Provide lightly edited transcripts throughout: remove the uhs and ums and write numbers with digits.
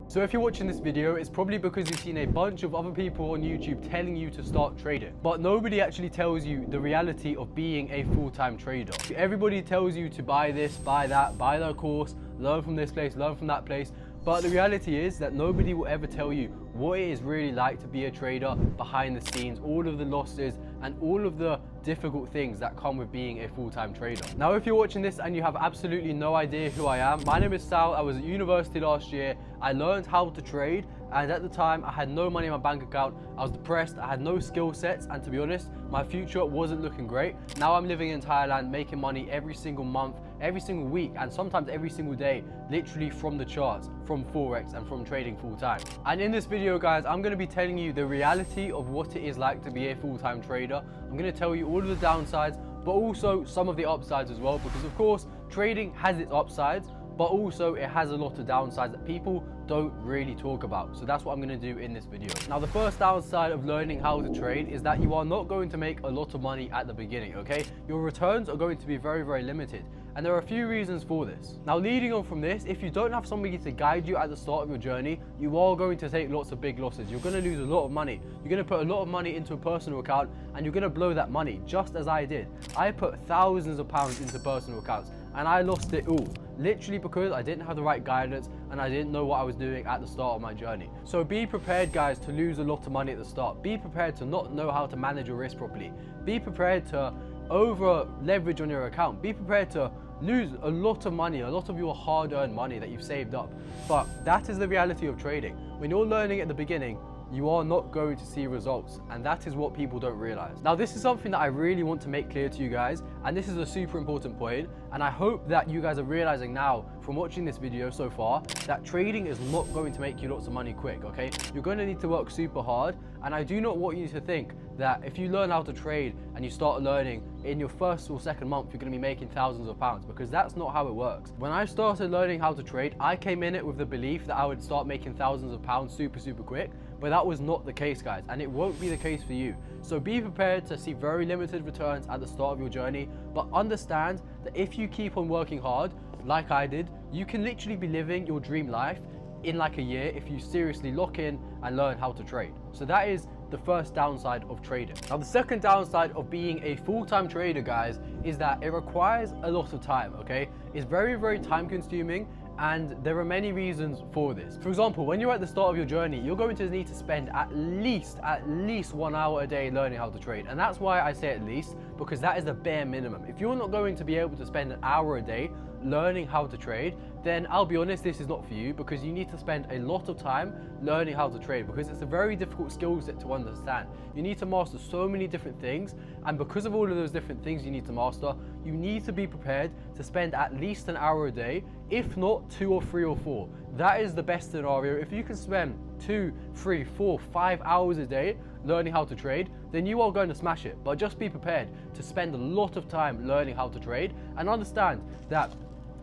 So if you're watching this video, it's probably because you've seen a bunch of other people on YouTube telling you to start trading. But nobody actually tells you the reality of being a full-time trader. Everybody tells you to buy this, buy that, buy their course, learn from this place, learn from that place. But the reality is that nobody will ever tell you what it is really like to be a trader behind the scenes, all of the losses and all of the difficult things that come with being a full-time trader. Now, if you're watching this and you have absolutely no idea who I am, my name is Sal. I was at university last year. I learned how to trade, and at the time I had no money in my bank account. I was depressed, I had no skill sets, and to be honest, my future wasn't looking great. Now I'm living in Thailand, making money every single month, every single week, and sometimes every single day, literally from the charts, from Forex and from trading full-time. And in this video, guys, I'm going to be telling you the reality of what it is like to be a full-time trader. I'm going to tell you all of the downsides, but also some of the upsides as well, because of course trading has its upsides, but also it has a lot of downsides that people don't really talk about. So that's what I'm going to do in this video. Now, the first downside of learning how to trade is that you are not going to make a lot of money at the beginning, okay? Your returns are going to be very, very limited. And there are a few reasons for this. Now, leading on from this, if you don't have somebody to guide you at the start of your journey, you are going to take lots of big losses. You're going to lose a lot of money. You're going to put a lot of money into a personal account, and you're going to blow that money, just as I did. I put thousands of pounds into personal accounts, and I lost it all, literally because I didn't have the right guidance and I didn't know what I was doing at the start of my journey. So be prepared, guys, to lose a lot of money at the start. Be prepared to not know how to manage your risk properly. Be prepared to over leverage on your account. Be prepared to lose a lot of money, a lot of your hard-earned money that you've saved up. But that is the reality of trading. When you're learning at the beginning, you are not going to see results, and that is what people don't realize. Now, this is something that I really want to make clear to you guys, and this is a super important point, and I hope that you guys are realizing now from watching this video so far that trading is not going to make you lots of money quick, okay? You're going to need to work super hard, and I do not want you to think that if you learn how to trade and you start learning in your first or second month, you're going to be making thousands of pounds, because that's not how it works. When I started learning how to trade, I came in it with the belief that I would start making thousands of pounds super quick, but that was not the case, guys, and it won't be the case for you. So be prepared to see very limited returns at the start of your journey, but understand that if you keep on working hard, like I did, you can literally be living your dream life in like a year if you seriously lock in and learn how to trade. So that is the first downside of trading. Now, the second downside of being a full-time trader, guys, is that it requires a lot of time, okay? It's very time consuming, and there are many reasons for this. For example, when you're at the start of your journey, you're going to need to spend at least 1 hour a day learning how to trade. And that's why I say at least, because that is the bare minimum. If you're not going to be able to spend an hour a day learning how to trade, then I'll be honest, this is not for you, because you need to spend a lot of time learning how to trade, because it's a very difficult skill set to understand. You need to master so many different things, and because of all of those different things you need to master, you need to be prepared to spend at least an hour a day, if not 2 or 3 or 4. That is the best scenario. If you can spend 2, 3, 4, 5 hours a day learning how to trade, then you are going to smash it. But just be prepared to spend a lot of time learning how to trade, and understand that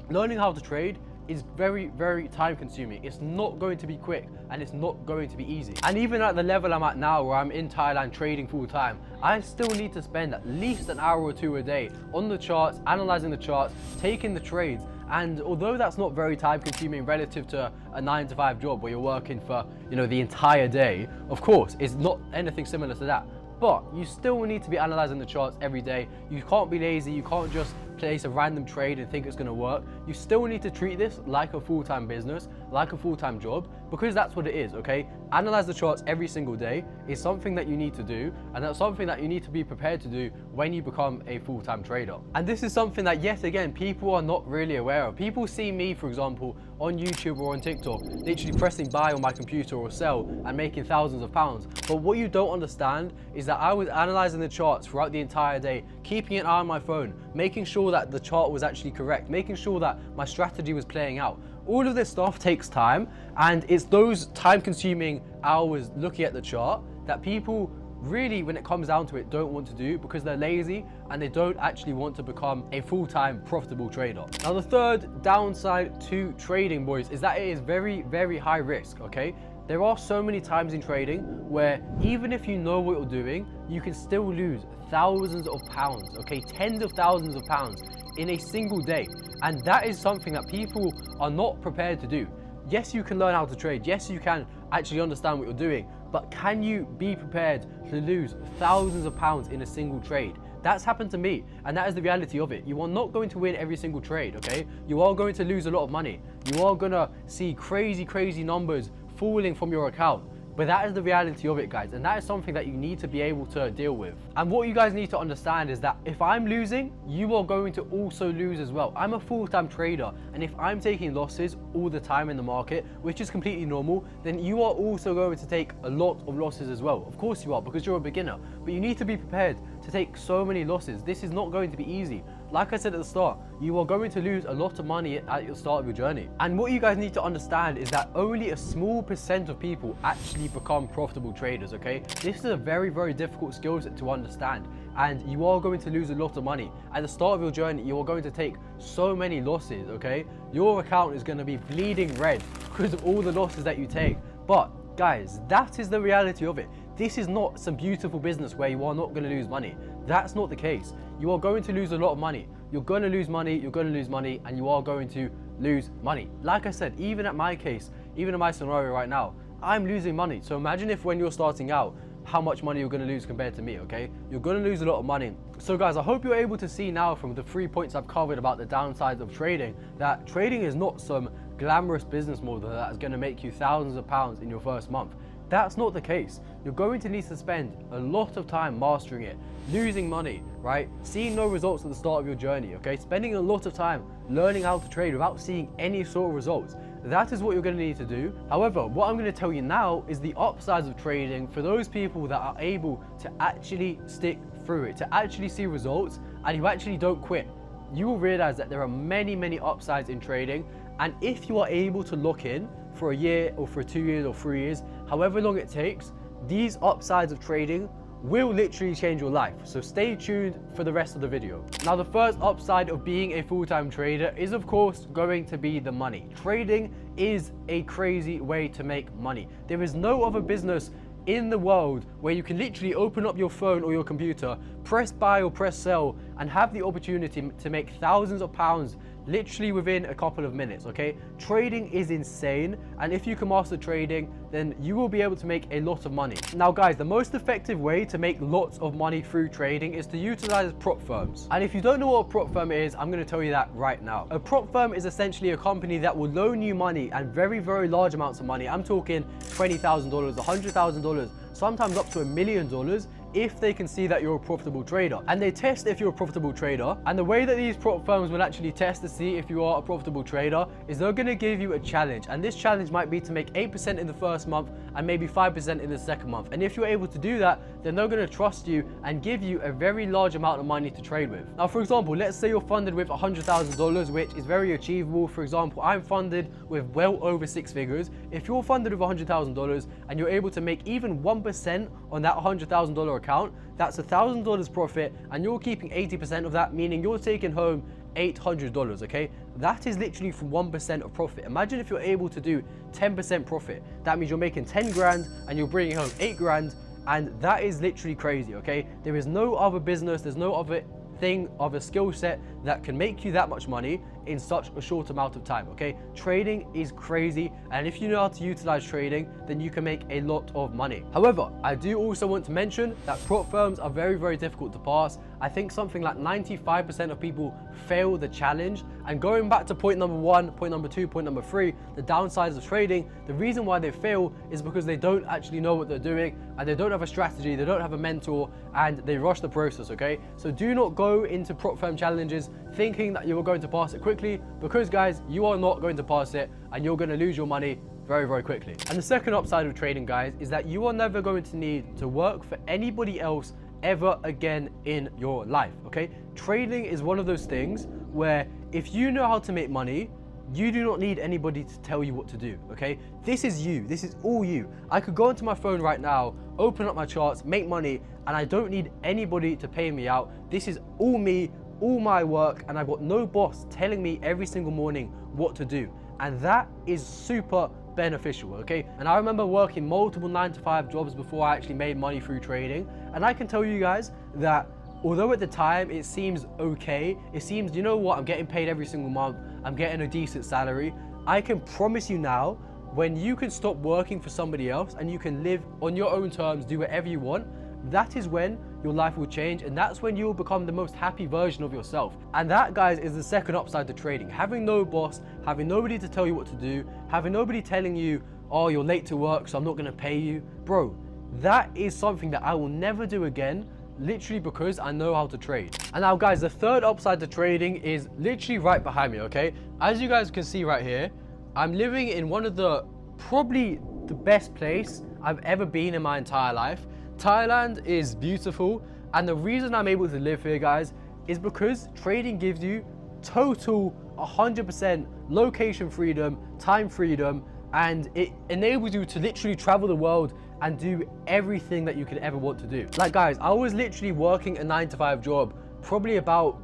learning how to trade is very time consuming. It's not going to be quick, and it's not going to be easy. And even at the level I'm at now, where I'm in Thailand trading full time, I still need to spend at least an hour or 2 a day on the charts, analyzing the charts, taking the trades. And although that's not very time consuming relative to a 9-to-5 job where you're working for, you know, the entire day, of course, it's not anything similar to that. But you still need to be analyzing the charts every day. You can't be lazy. You can't just place a random trade and think it's going to work. You still need to treat this like a full-time business, like a full-time job, because that's what it is, okay? Analyze the charts every single day is something that you need to do, and that's something that you need to be prepared to do when you become a full-time trader. And this is something that, yet again, people are not really aware of. People see me, for example, on YouTube or on TikTok, literally pressing buy on my computer or sell and making thousands of pounds. But what you don't understand is that I was analyzing the charts throughout the entire day, keeping an eye on my phone, making sure that the chart was actually correct, making sure that my strategy was playing out. All of this stuff takes time, and it's those time-consuming hours looking at the chart that people really, when it comes down to it, don't want to do, because they're lazy and they don't actually want to become a full-time profitable trader. Now, the third downside to trading, boys, is that it is very high risk, okay? There are so many times in trading where even if you know what you're doing, you can still lose thousands of pounds, okay? Tens of thousands of pounds in a single day. And that is something that people are not prepared to do. Yes, you can learn how to trade. Yes, you can actually understand what you're doing, but can you be prepared to lose thousands of pounds in a single trade? That's happened to me, and that is the reality of it. You are not going to win every single trade, okay? You are going to lose a lot of money. You are gonna see crazy numbers falling from your account. But that is the reality of it, guys, and that is something that you need to be able to deal with. And what you guys need to understand is that if I'm losing, you are going to also lose as well. I'm a full-time trader, and if I'm taking losses all the time in the market, which is completely normal, then you are also going to take a lot of losses as well. Of course you are, because you're a beginner, but you need to be prepared to take so many losses. This is not going to be easy. Like I said at the start, you are going to lose a lot of money at the start of your journey. And what you guys need to understand is that only a small percent of people actually become profitable traders, okay? This is a very difficult skill set to understand, and you are going to lose a lot of money. At the start of your journey, you are going to take so many losses, okay? Your account is going to be bleeding red because of all the losses that you take. But guys, that is the reality of it. This is not some beautiful business where you are not going to lose money. That's not the case. You are going to lose a lot of money. You're going to lose money, you're going to lose money, and you are going to lose money. Like I said, even at my case, even in my scenario right now, I'm losing money. So imagine if when you're starting out, how much money you're going to lose compared to me, okay? You're going to lose a lot of money. So guys, I hope you're able to see now from the 3 points I've covered about the downsides of trading, that trading is not some glamorous business model that is going to make you thousands of pounds in your first month. That's not the case. You're going to need to spend a lot of time mastering it, losing money, right? Seeing no results at the start of your journey, okay? Spending a lot of time learning how to trade without seeing any sort of results. That is what you're going to need to do. However, what I'm going to tell you now is the upsides of trading for those people that are able to actually stick through it, to actually see results, and who actually don't quit. You will realize that there are many upsides in trading, and if you are able to lock in for a year or for 2 years or 3 years, however long it takes, these upsides of trading will literally change your life. So stay tuned for the rest of the video. Now, the first upside of being a full-time trader is of course going to be the money. Trading is a crazy way to make money. There is no other business in the world where you can literally open up your phone or your computer, press buy or press sell, and have the opportunity to make thousands of pounds literally within a couple of minutes, okay? Trading is insane, and if you can master trading, then you will be able to make a lot of money. Now guys, the most effective way to make lots of money through trading is to utilize prop firms. And if you don't know what a prop firm is, I'm going to tell you that right now. A prop firm is essentially a company that will loan you money, and very large amounts of money. I'm talking $20,000, $100,000, sometimes up to $1 million, if they can see that you're a profitable trader. And they test if you're a profitable trader. And the way that these prop firms will actually test to see if you are a profitable trader is they're going to give you a challenge. And this challenge might be to make 8% in the first month and maybe 5% in the second month. And if you're able to do that, then they're going to trust you and give you a very large amount of money to trade with. Now, for example, let's say you're funded with $100,000, which is very achievable. For example, I'm funded with well over 6 figures. If you're funded with $100,000 and you're able to make even 1% on that $100,000 account, that's $1,000 profit, and you're keeping 80% of that, meaning you're taking home $800, okay? That is literally from 1% of profit. Imagine if you're able to do 10% profit. That means you're making 10 grand and you're bringing home 8 grand, and that is literally crazy, okay? There is no other business, there's no other thing of a skill set that can make you that much money in such a short amount of time, okay? Trading is crazy, and if you know how to utilize trading, then you can make a lot of money. However, I do also want to mention that prop firms are very difficult to pass. I think something like 95% of people fail the challenge. And going back to point number 1, point number 2, point number 3, the downsides of trading, the reason why they fail is because they don't actually know what they're doing, and they don't have a strategy, they don't have a mentor, and they rush the process, okay? So do not go into prop firm challenges thinking that you are going to pass it quickly, because guys, you are not going to pass it, and you're going to lose your money very quickly. And the second upside of trading, guys, is that you are never going to need to work for anybody else ever again in your life, okay? Trading is one of those things where if you know how to make money, you do not need anybody to tell you what to do, okay? This is you, this is all you. I could go onto my phone right now, open up my charts, make money, and I don't need anybody to pay me out. This is all me, all my work, and I've got no boss telling me every single morning what to do. And that is super beneficial, okay? And I remember working multiple 9-to-5 jobs before I actually made money through trading. And I can tell you guys that although at the time it seems okay, it seems, you know what, I'm getting paid every single month, I'm getting a decent salary, I can promise you now, when you can stop working for somebody else and you can live on your own terms, do whatever you want, that is when your life will change, and that's when you will become the most happy version of yourself. And that, guys, is the second upside to trading. Having no boss, having nobody to tell you what to do, having nobody telling you, oh, you're late to work, so I'm not gonna pay you. Bro, that is something that I will never do again, literally because I know how to trade. And now, guys, the third upside to trading is literally right behind me, okay? As you guys can see right here, I'm living in one of the, probably the best place I've ever been in my entire life. Thailand is beautiful, and the reason I'm able to live here, guys, is because trading gives you total 100% location freedom, time freedom, and it enables you to literally travel the world and do everything that you could ever want to do. Like, guys, I was literally working a 9-to-5 job probably about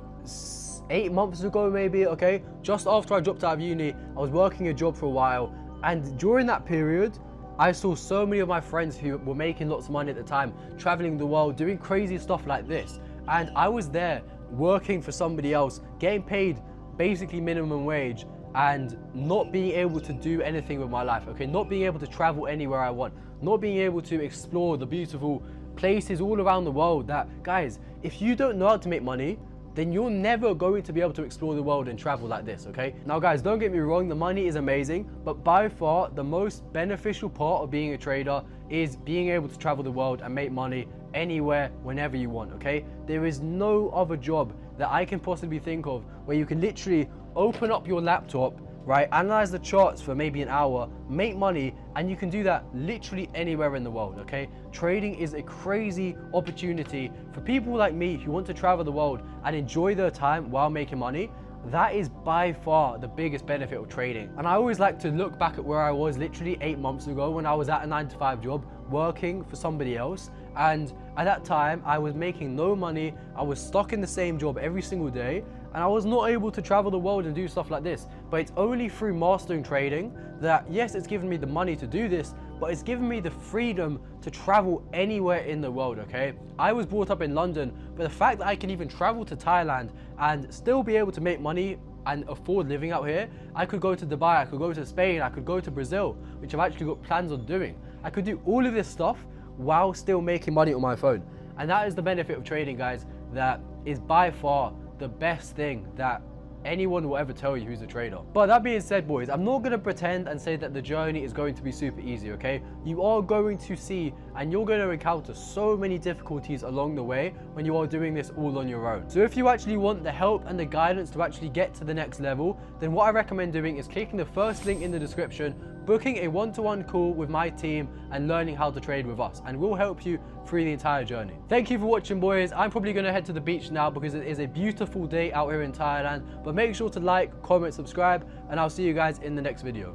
8 months ago, maybe, okay? Just after I dropped out of uni, I was working a job for a while, and during that period, I saw so many of my friends who were making lots of money at the time, traveling the world, doing crazy stuff like this. And I was there working for somebody else, getting paid basically minimum wage, and not being able to do anything with my life, okay? Not being able to travel anywhere I want, not being able to explore the beautiful places all around the world that, guys, if you don't know how to make money, then you're never going to be able to explore the world and travel like this, okay? Now, guys, don't get me wrong, the money is amazing, but by far the most beneficial part of being a trader is being able to travel the world and make money anywhere, whenever you want, okay? There is no other job that I can possibly think of where you can literally open up your laptop, right, analyze the charts for maybe an hour, make money, and you can do that literally anywhere in the world, okay? Trading is a crazy opportunity for people like me who want to travel the world and enjoy their time while making money. That is by far the biggest benefit of trading. And I always like to look back at where I was literally 8 months ago when I was at a 9-to-5 job working for somebody else. And at that time, I was making no money. I was stuck in the same job every single day, and I was not able to travel the world and do stuff like this. But it's only through mastering trading that, yes, it's given me the money to do this, but it's given me the freedom to travel anywhere in the world, okay? I was brought up in London, but the fact that I can even travel to Thailand and still be able to make money and afford living out here, I could go to Dubai, I could go to Spain, I could go to Brazil, which I've actually got plans on doing. I could do all of this stuff while still making money on my phone. And that is the benefit of trading, guys. That is by far the best thing that anyone will ever tell you who's a trader. But that being said, boys, I'm not going to pretend and say that the journey is going to be super easy, okay? You are going to see and you're going to encounter so many difficulties along the way when you are doing this all on your own. So if you actually want the help and the guidance to actually get to the next level, then what I recommend doing is clicking the first link in the description, booking a one-to-one call with my team and learning how to trade with us, and we'll help you through the entire journey. Thank you for watching, boys. I'm probably going to head to the beach now because it is a beautiful day out here in Thailand, but make sure to like, comment, subscribe, and I'll see you guys in the next video.